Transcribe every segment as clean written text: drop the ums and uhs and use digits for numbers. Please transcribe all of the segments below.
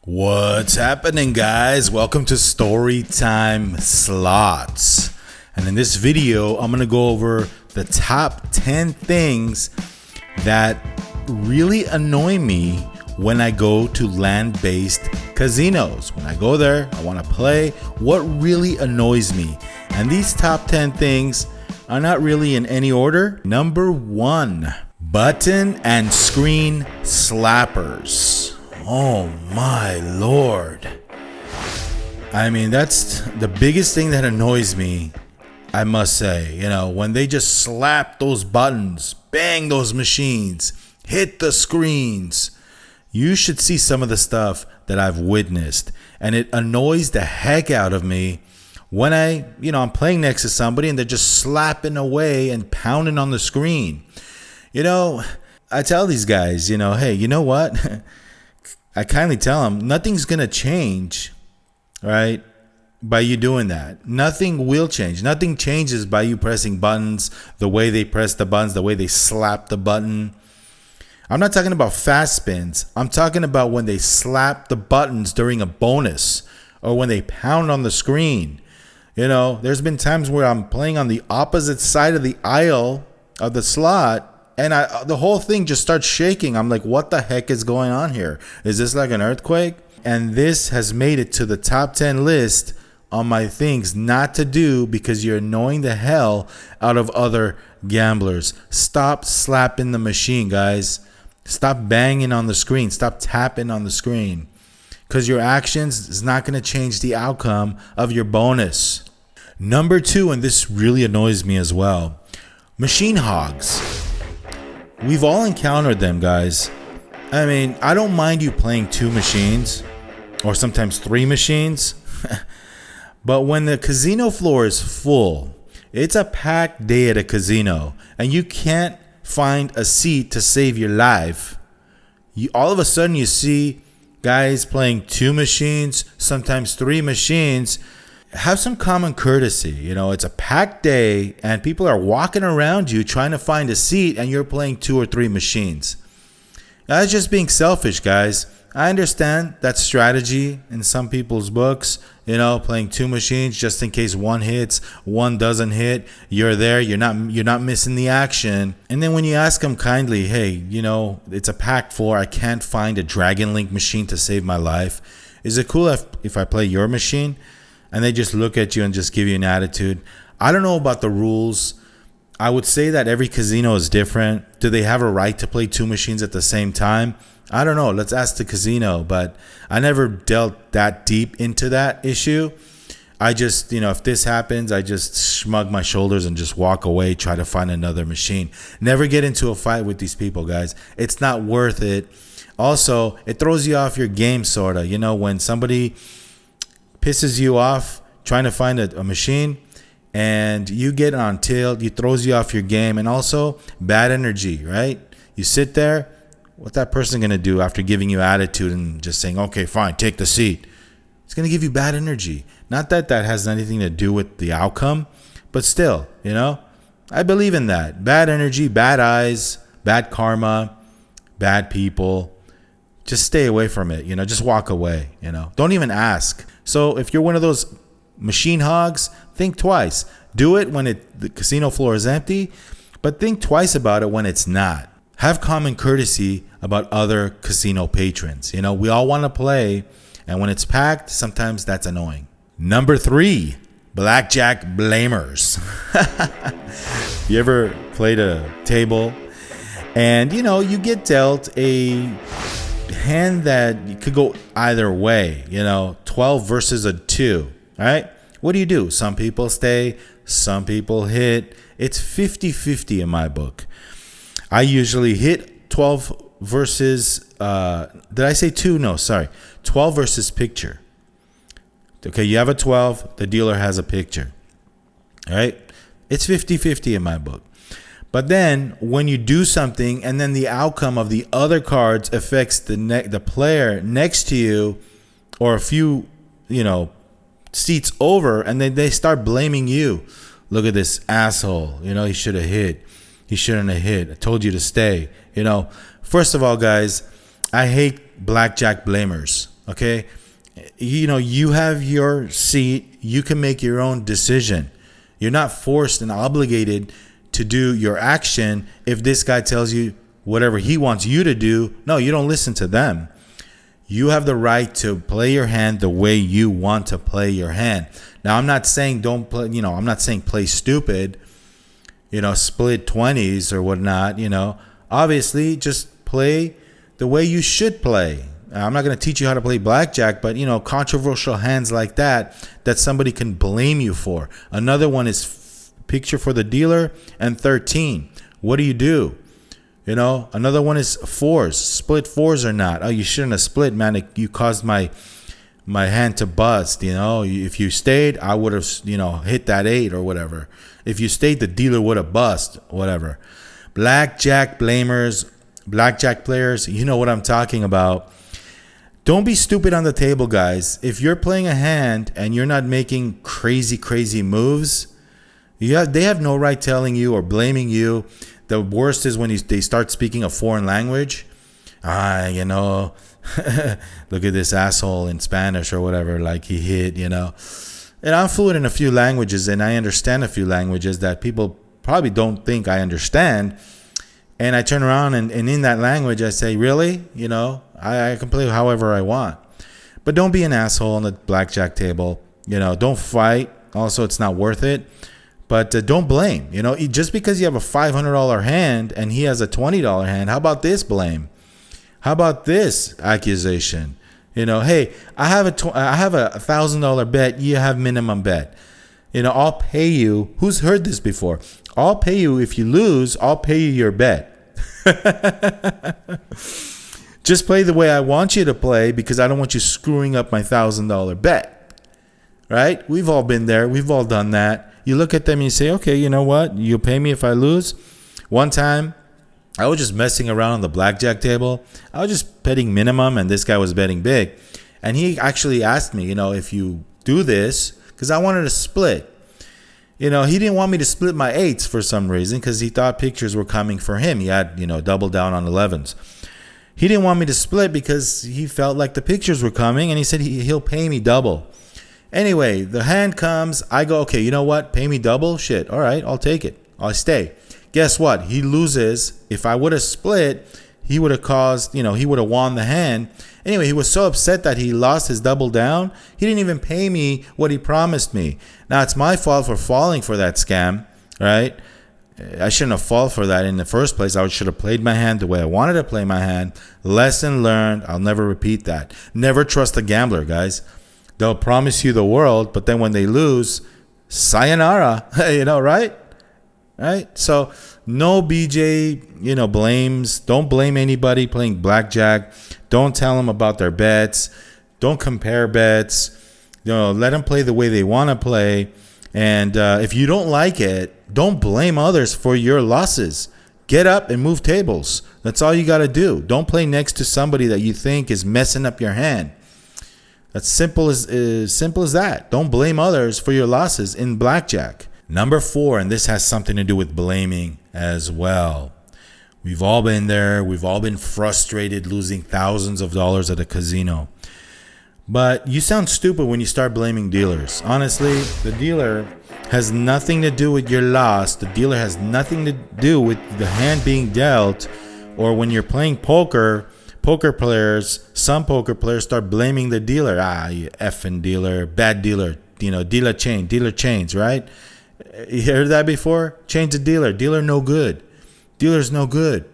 What's happening, guys? Welcome to Storytime Slots. And in this video, I'm going to go over the top 10 things that really annoy me when I go to land-based casinos. When I go there, I want to play. What really annoys me? And these top 10 things are not really in any order. Number 1, button and screen slappers. Oh my lord. I mean, that's the biggest thing that annoys me, I must say. You know, when they just slap those buttons, bang those machines, hit the screens. You should see some of the stuff that I've witnessed, and it annoys the heck out of me when I'm playing next to somebody and they're just slapping away and pounding on the screen. You know, I tell these guys, hey, you know what? I kindly tell them nothing's going to change, right, by you doing that. Nothing will change. Nothing changes by you pressing buttons, the way they press the buttons, the way they slap the button. I'm not talking about fast spins. I'm talking about when they slap the buttons during a bonus or when they pound on the screen. You know, there's been times where I'm playing on the opposite side of the aisle of the slot, and the whole thing just starts shaking. I'm like, what the heck is going on here? Is this like an earthquake? And this has made it to the top 10 list on my things not to do because you're annoying the hell out of other gamblers. Stop slapping the machine, guys. Stop banging on the screen. Stop tapping on the screen. Because your actions is not going to change the outcome of your bonus. Number 2, and this really annoys me as well, machine hogs. We've all encountered them, guys. I mean, I don't mind you playing 2 machines or sometimes 3 machines. But when the casino floor is full, it's a packed day at a casino, and you can't find a seat to save your life. All of a sudden you see guys playing 2 machines, sometimes 3 machines. Have some common courtesy. You know, it's a packed day and people are walking around you trying to find a seat and you're playing 2 or 3 machines. That's just being selfish, guys. I understand that strategy in some people's books, playing 2 machines just in case one hits, one doesn't hit. You're there, you're not missing the action. And then when you ask them kindly, hey, it's a packed floor, I can't find a Dragon Link machine to save my life. Is it cool if I play your machine? And they just look at you and just give you an attitude. I don't know about the rules. I would say that every casino is different. Do they have a right to play 2 machines at the same time? I don't know. Let's ask the casino. But I never dealt that deep into that issue. I just, if this happens, I just shrug my shoulders and just walk away, try to find another machine. Never get into a fight with these people, guys. It's not worth it. Also, it throws you off your game, sort of. When somebody pisses you off trying to find a machine and you get on tilt, it throws you off your game. And also bad energy, right? You sit there, what's that person going to do after giving you attitude and just saying, okay, fine, take the seat? It's going to give you bad energy. Not that that has anything to do with the outcome, but still, I believe in that. Bad energy, bad eyes, bad karma, bad people. Just stay away from it, just walk away, Don't even ask. So if you're one of those machine hogs, think twice. Do it when the casino floor is empty, but think twice about it when it's not. Have common courtesy about other casino patrons. We all want to play, and when it's packed, sometimes that's annoying. Number 3, Blackjack blamers. You ever played a table and you get dealt a hand that could go either way, 12 versus a 2, all right? What do? Some people stay, some people hit. It's 50-50 in my book. I usually hit 12 versus, did I say 2? No, sorry. 12 versus picture. Okay, you have a 12, the dealer has a picture, all right? It's 50-50 in my book. But then when you do something and then the outcome of the other cards affects the player next to you or a few, seats over, and then they start blaming you. Look at this asshole. He should have hit. He shouldn't have hit. I told you to stay. First of all, guys, I hate blackjack blamers. Okay. You have your seat. You can make your own decision. You're not forced and obligated to do your action if this guy tells you whatever he wants you to do. No, you don't listen to them. You have the right to play your hand the way you want to play your hand. Now, I'm not saying don't play, I'm not saying play stupid, split 20s or whatnot, Obviously, just play the way you should play. I'm not going to teach you how to play blackjack, but, controversial hands like that somebody can blame you for. Another one is picture for the dealer and 13. What do? Another one is fours, split fours or not. Oh, you shouldn't have split, man. You caused my hand to bust. If you stayed, I would have, hit that 8 or whatever. If you stayed, the dealer would have bust, whatever. Blackjack blamers, blackjack players, you know what I'm talking about. Don't be stupid on the table, guys. If you're playing a hand and you're not making crazy moves, they have no right telling you or blaming you. The worst is when they start speaking a foreign language. Look at this asshole in Spanish or whatever, like he hit, And I'm fluent in a few languages and I understand a few languages that people probably don't think I understand. And I turn around and in that language, I say, really? I can play however I want. But don't be an asshole on the blackjack table. Don't fight. Also, it's not worth it. But don't blame. Just because you have a $500 hand and he has a $20 hand, how about this blame? How about this accusation? Hey, I have a $1,000 bet. You have minimum bet. I'll pay you. Who's heard this before? I'll pay you if you lose. I'll pay you your bet. Just play the way I want you to play because I don't want you screwing up my $1,000 bet. Right? We've all been there. We've all done that. You look at them and you say, okay, you know what? You'll pay me if I lose. One time, I was just messing around on the blackjack table. I was just betting minimum and this guy was betting big. And he actually asked me, if you do this, because I wanted to split. He didn't want me to split my 8s for some reason because he thought pictures were coming for him. He had, double down on 11s. He didn't want me to split because he felt like the pictures were coming and he said he'll pay me double. Anyway, the hand comes. I go, okay, you know what? Pay me double? Shit. All right, I'll take it. I'll stay. Guess what? He loses. If I would have split, he would have caused, he would have won the hand. Anyway, he was so upset that he lost his double down. He didn't even pay me what he promised me. Now, it's my fault for falling for that scam, right? I shouldn't have fallen for that in the first place. I should have played my hand the way I wanted to play my hand. Lesson learned. I'll never repeat that. Never trust a gambler, guys. They'll promise you the world, but then when they lose, sayonara, right? Right? So no BJ, blames. Don't blame anybody playing blackjack. Don't tell them about their bets. Don't compare bets. Let them play the way they want to play. And if you don't like it, don't blame others for your losses. Get up and move tables. That's all you got to do. Don't play next to somebody that you think is messing up your hand. That's simple as that. Don't blame others for your losses in blackjack. Number 4, and this has something to do with blaming as well. We've all been there. We've all been frustrated losing thousands of dollars at a casino. But you sound stupid when you start blaming dealers. Honestly, the dealer has nothing to do with your loss. The dealer has nothing to do with the hand being dealt. Or when you're playing poker players, some poker players start blaming the dealer. You effing dealer, bad dealer, dealer chains, right? You heard that before? Change the dealer. Dealer no good. Dealer's no good.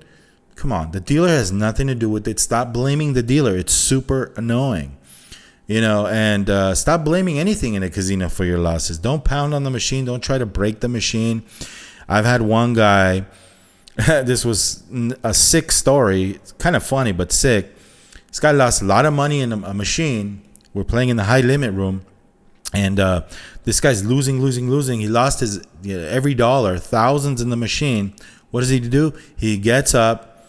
Come on. The dealer has nothing to do with it. Stop blaming the dealer. It's super annoying. And stop blaming anything in a casino for your losses. Don't pound on the machine. Don't try to break the machine. I've had one guy, this was a sick story. It's kind of funny, but sick. This guy lost a lot of money in a machine. We're playing in the high limit room. And this guy's losing. He lost his every dollar, thousands in the machine. What does he do? He gets up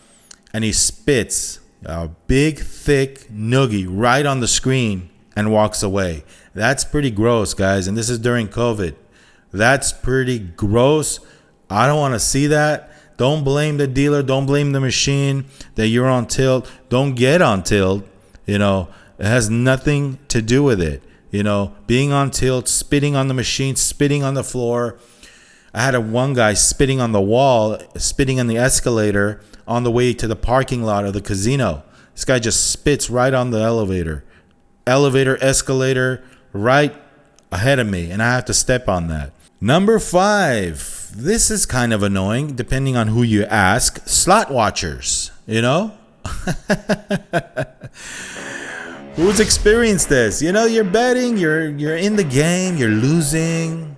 and he spits a big, thick noogie right on the screen and walks away. That's pretty gross, guys. And this is during COVID. That's pretty gross. I don't want to see that. Don't blame the dealer. Don't blame the machine that you're on tilt. Don't get on tilt. It has nothing to do with it. Being on tilt, spitting on the machine, spitting on the floor. I had one guy spitting on the wall, spitting on the escalator on the way to the parking lot of the casino. This guy just spits right on the elevator, escalator, right ahead of me, and I have to step on that. Number 5. This is kind of annoying, depending on who you ask. Slot watchers, Who's experienced this? You're betting, you're in the game, you're losing.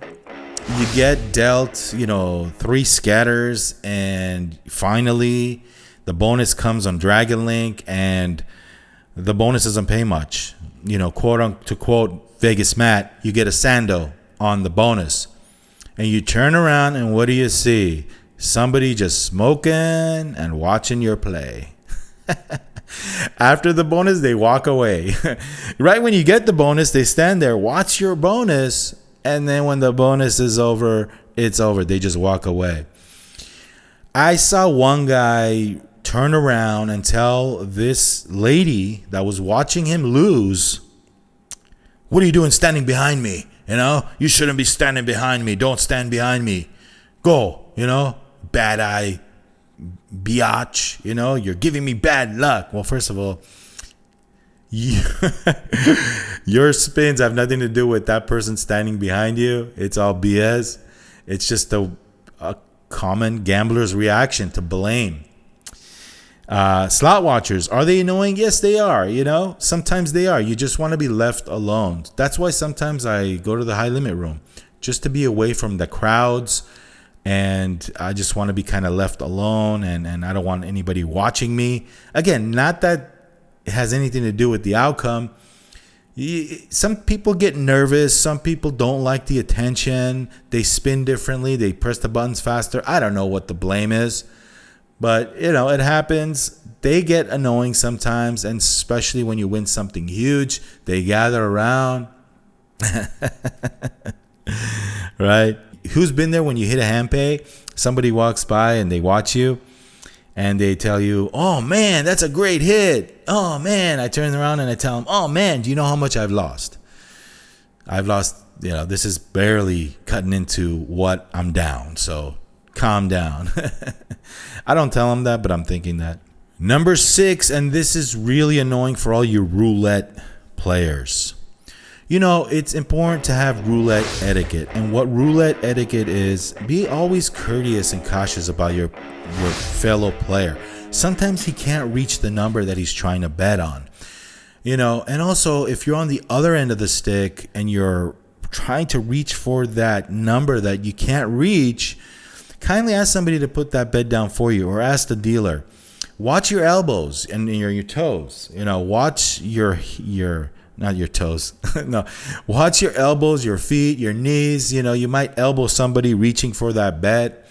You get dealt, 3 scatters, and finally the bonus comes on Dragon Link, and the bonus doesn't pay much. Quote to quote Vegas Matt, you get a Sando on the bonus. And you turn around, and what do you see? Somebody just smoking and watching your play. After the bonus, they walk away. Right when you get the bonus, they stand there, watch your bonus, and then when the bonus is over, it's over. They just walk away. I saw one guy turn around and tell this lady that was watching him lose, "What are you doing standing behind me? You shouldn't be standing behind me. Don't stand behind me. Go, bad eye, biatch, you're giving me bad luck." Well, first of all, your spins have nothing to do with that person standing behind you. It's all BS. It's just a common gambler's reaction to blame. Slot watchers, are they annoying? Yes, they are. Sometimes they are. You just want to be left alone. That's why sometimes I go to the high limit room, just to be away from the crowds, and I just want to be kind of left alone, and I don't want anybody watching me. Again, not that it has anything to do with the outcome. Some people get nervous. Some people don't like the attention. They spin differently. They press the buttons faster. I don't know what the blame is. But, it happens. They get annoying sometimes, and especially when you win something huge, they gather around. Right? Who's been there when you hit a hand pay? Somebody walks by and they watch you, and they tell you, "Oh, man, that's a great hit. Oh, man." I turn around and I tell them, "Oh, man, do you know how much I've lost? I've lost, this is barely cutting into what I'm down. So calm down." I don't tell them that, but I'm thinking that. Number 6, and this is really annoying for all you roulette players. It's important to have roulette etiquette. And what roulette etiquette is, be always courteous and cautious about your fellow player. Sometimes he can't reach the number that he's trying to bet on. And also, if you're on the other end of the stick and you're trying to reach for that number that you can't reach, kindly ask somebody to put that bet down for you, or ask the dealer. Watch your elbows and your toes. Watch your not your toes. No, watch your elbows, your feet, your knees. You might elbow somebody reaching for that bet.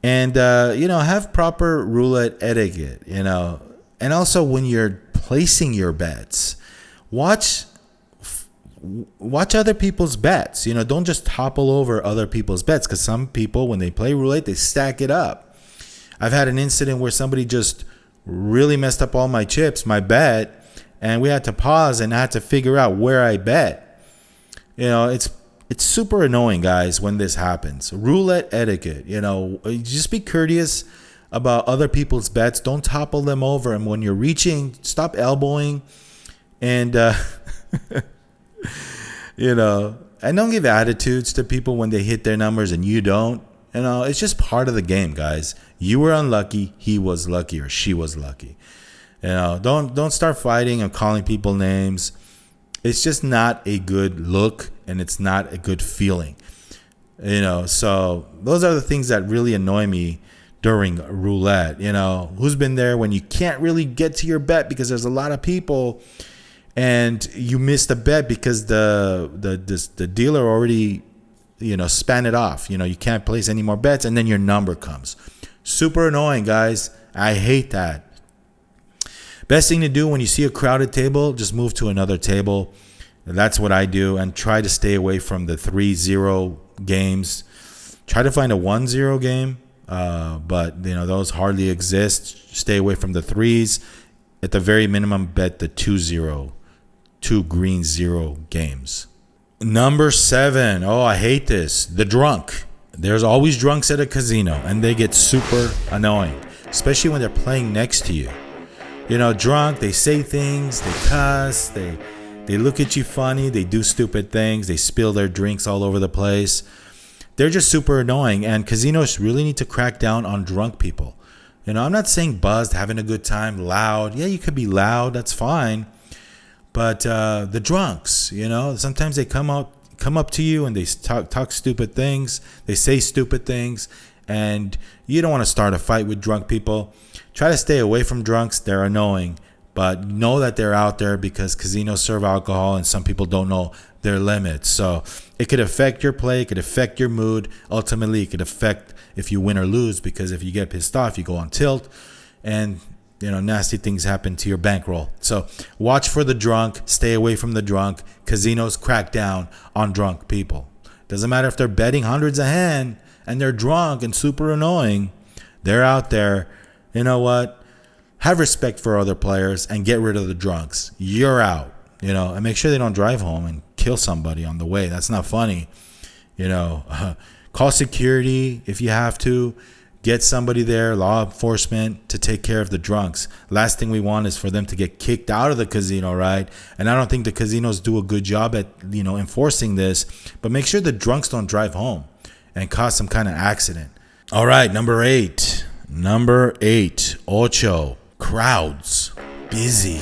And have proper roulette etiquette. And also when you're placing your bets, watch other people's bets. Don't just topple over other people's bets, because some people, when they play roulette, they stack it up. I've had an incident where somebody just really messed up all my chips, my bet, and we had to pause and I had to figure out where I bet. It's super annoying, guys, when this happens. Roulette etiquette, just be courteous about other people's bets. Don't topple them over, and when you're reaching, stop elbowing, and and don't give attitudes to people when they hit their numbers and you don't. It's just part of the game, guys. You were unlucky, he was lucky, or she was lucky. Don't start fighting and calling people names. It's just not a good look, and it's not a good feeling. So those are the things that really annoy me during roulette. Who's been there when you can't really get to your bet because there's a lot of people, and you missed the bet because the dealer already span it off. You can't place any more bets, and then your number comes. Super annoying, guys. I hate that. Best thing to do when you see a crowded table, just move to another table. That's what I do, and try to stay away from the 3-0 games. Try to find a 1-0 game, but those hardly exist. Stay away from the 3s. At the very minimum, bet the 2-0 2 green 0 games. Number 7. Oh, I hate this. The drunk. There's always drunks at a casino, and they get super annoying, especially when they're playing next to you. You know, drunk, they say things, they cuss, they look at you funny, they do stupid things, they spill their drinks all over the place. They're just super annoying, and casinos really need to crack down on drunk people. You know, I'm not saying buzzed, having a good time, loud. Yeah, you could be loud, that's fine. But the drunks, you know, sometimes they come up to you and they talk stupid things, they say stupid things, and you don't want to start a fight with drunk people. Try to stay away from drunks. They're annoying, but know that they're out there because casinos serve alcohol and some people don't know their limits. So it could affect your play. It could affect your mood. Ultimately, it could affect if you win or lose, because if you get pissed off, you go on tilt and, you know, nasty things happen to your bankroll. So watch for the drunk. Stay away from the drunk. Casinos crack down on drunk people. Doesn't matter if they're betting hundreds a hand and they're drunk and super annoying. They're out there. You know what? Have respect for other players and get rid of the drunks. You're out, you know, and make sure they don't drive home and kill somebody on the way. That's not funny. You know, call security if you have to. Get somebody there, law enforcement, to take care of the drunks. Last thing we want is for them to get kicked out of the casino, right? And I don't think the casinos do a good job at, you know, enforcing this. But make sure the drunks don't drive home and cause some kind of accident. All right, number 8. Number 8, ocho, crowds, busy,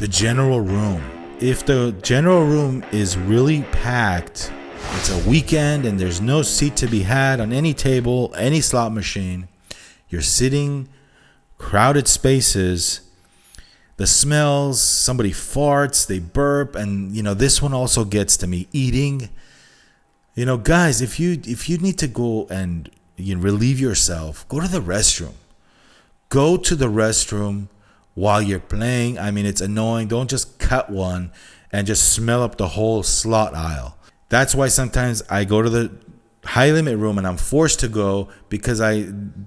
the general room. If the general room is really packed, it's a weekend and there's no seat to be had on any table, any slot machine, you're sitting, crowded spaces, the smells, somebody farts, they burp, and, you know, this one also gets to me, eating. You know, guys, if you need to go and you relieve yourself, go to the restroom. Go to the restroom while you're playing. I mean, it's annoying. Don't just cut one and just smell up the whole slot aisle. That's why sometimes I go to the high limit room and I'm forced to go, because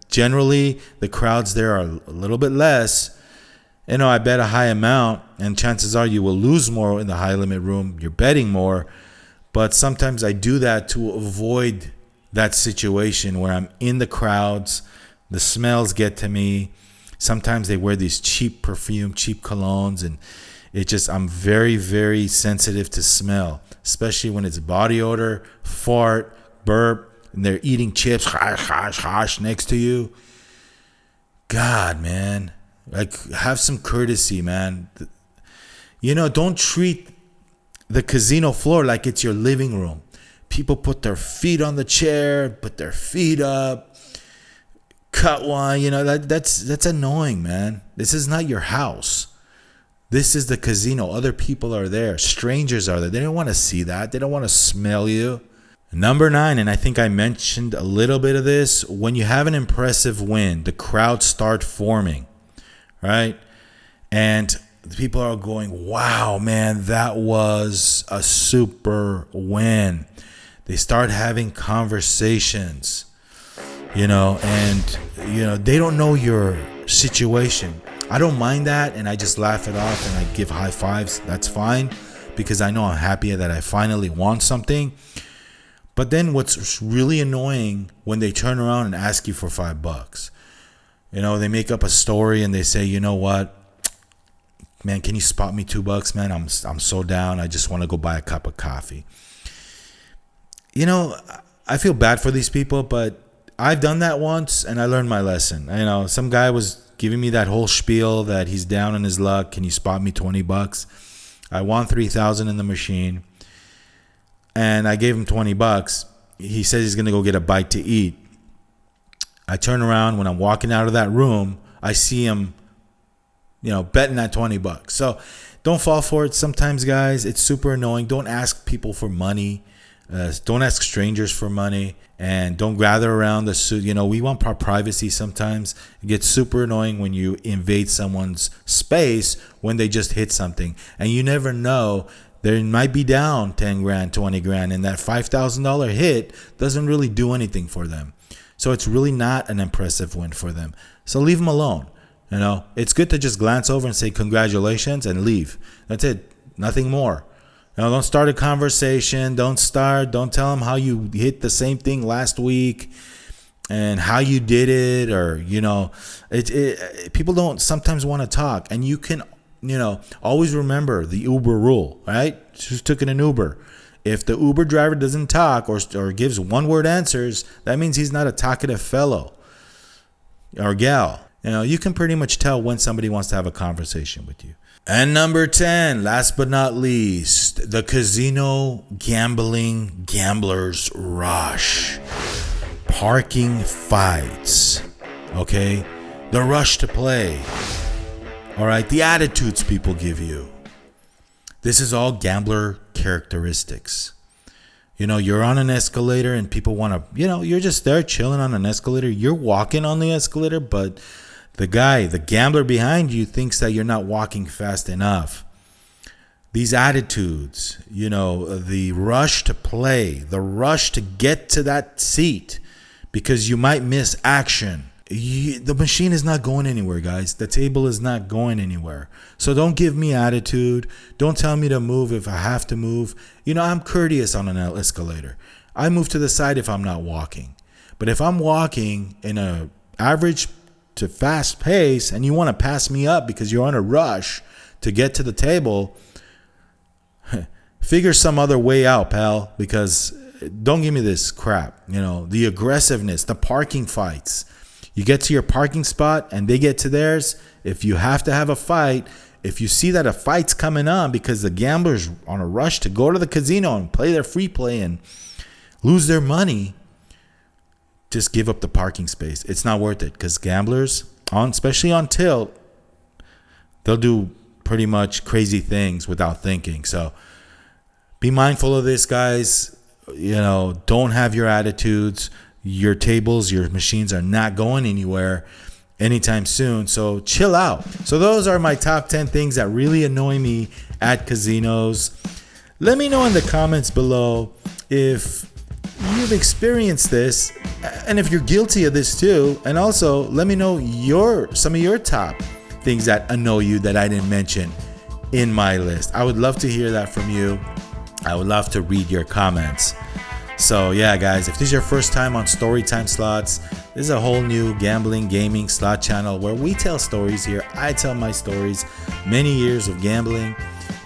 generally the crowds there are a little bit less. You know, I bet a high amount and chances are you will lose more in the high limit room. You're betting more. But sometimes I do that to avoid that situation where I'm in the crowds, the smells get to me. Sometimes they wear these cheap perfume, cheap colognes, and I'm very, very sensitive to smell, especially when it's body odor, fart, burp, and they're eating chips, hash, next to you. God, man, like, have some courtesy, man. You know, don't treat the casino floor like it's your living room. People put their feet on the chair, put their feet up, cut one. You know, that's annoying, man. This is not your house. This is the casino. Other people are there. Strangers are there. They don't want to see that. They don't want to smell you. Number 9, and I think I mentioned a little bit of this, when you have an impressive win, the crowds start forming, right? And the people are going, wow, man, that was a super win. They start having conversations, you know, and, you know, they don't know your situation. I don't mind that, and I just laugh it off and I give high fives. That's fine, because I know I'm happy that I finally won something. But then what's really annoying when they turn around and ask you for $5. You know, they make up a story and they say, you know what, man, can you spot me $2, man? I'm so down. I just want to go buy a cup of coffee. You know, I feel bad for these people, but I've done that once and I learned my lesson. You know, some guy was giving me that whole spiel that he's down on his luck. Can you spot me $20? I won $3,000 in the machine, and I gave him $20. He says he's going to go get a bite to eat. I turn around when I'm walking out of that room. I see him, you know, betting that $20. So don't fall for it. Sometimes, guys, it's super annoying. Don't ask people for money. Don't ask strangers for money, and don't gather around the suit. You know, we want our privacy sometimes. It gets super annoying when you invade someone's space when they just hit something, and you never know. They might be down 10 grand, 20 grand, and that $5,000 hit doesn't really do anything for them. So it's really not an impressive win for them. So leave them alone. You know, it's good to just glance over and say congratulations and leave. That's it. nothing more. Don't start a conversation. Don't tell them how you hit the same thing last week and how you did it, or people don't sometimes want to talk. And you can always remember the Uber rule, right? Who's taking an Uber? If the Uber driver doesn't talk or gives one-word answers, that means he's not a talkative fellow or gal. You can pretty much tell when somebody wants to have a conversation with you. And number 10, last but not least, the casino gamblers rush. Parking fights. Okay? The rush to play. All right? The attitudes people give you. This is all gambler characteristics. You're on an escalator and people want to, you're just there chilling on an escalator. You're walking on the escalator, but the gambler behind you thinks that you're not walking fast enough. These attitudes, the rush to play, the rush to get to that seat because you might miss action. The machine is not going anywhere, guys. The table is not going anywhere. So don't give me attitude. Don't tell me to move if I have to move. I'm courteous on an escalator. I move to the side if I'm not walking. But if I'm walking in a average to fast pace and you want to pass me up because you're on a rush to get to the table, figure some other way out, pal, because don't give me this crap. The aggressiveness, the parking fights. You get to your parking spot and they get to theirs. If you have to have a fight, if you see that a fight's coming on because the gambler's on a rush to go to the casino and play their free play and lose their money, just give up the parking space. It's not worth it because gamblers, especially on tilt, they'll do pretty much crazy things without thinking. So be mindful of this, guys. Don't have your attitudes. Your tables, your machines are not going anywhere anytime soon. So chill out. So those are my top 10 things that really annoy me at casinos. Let me know in the comments below if you've experienced this and if you're guilty of this too. And also let me know some of your top things that annoy you that I didn't mention in my list. I would love to hear that from you. I would love to read your comments. So yeah, guys, if this is your first time on Storytime Slots, this is a whole new gambling, gaming, slot channel where we tell stories here. I tell my stories, many years of gambling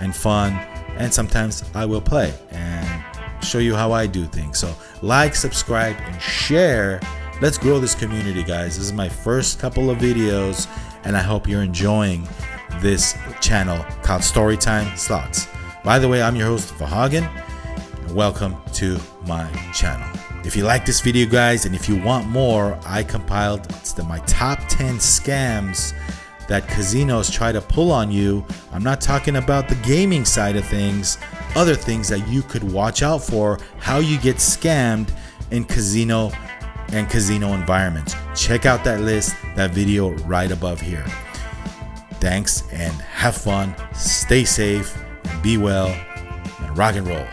and fun, and sometimes I will play and show you how I do things. So like, subscribe, and share. Let's grow this community, guys. This is my first couple of videos, and I hope you're enjoying this channel called Storytime Slots. By the way, I'm your host, Vahagan. Welcome to my channel. If you like this video, guys, and if you want more, I compiled my top 10 scams that casinos try to pull on you. I'm not talking about the gaming side of things, other things that you could watch out for, how you get scammed in casino and casino environments. Check out that list, that video right above here. Thanks and have fun, stay safe, and be well, and rock and roll.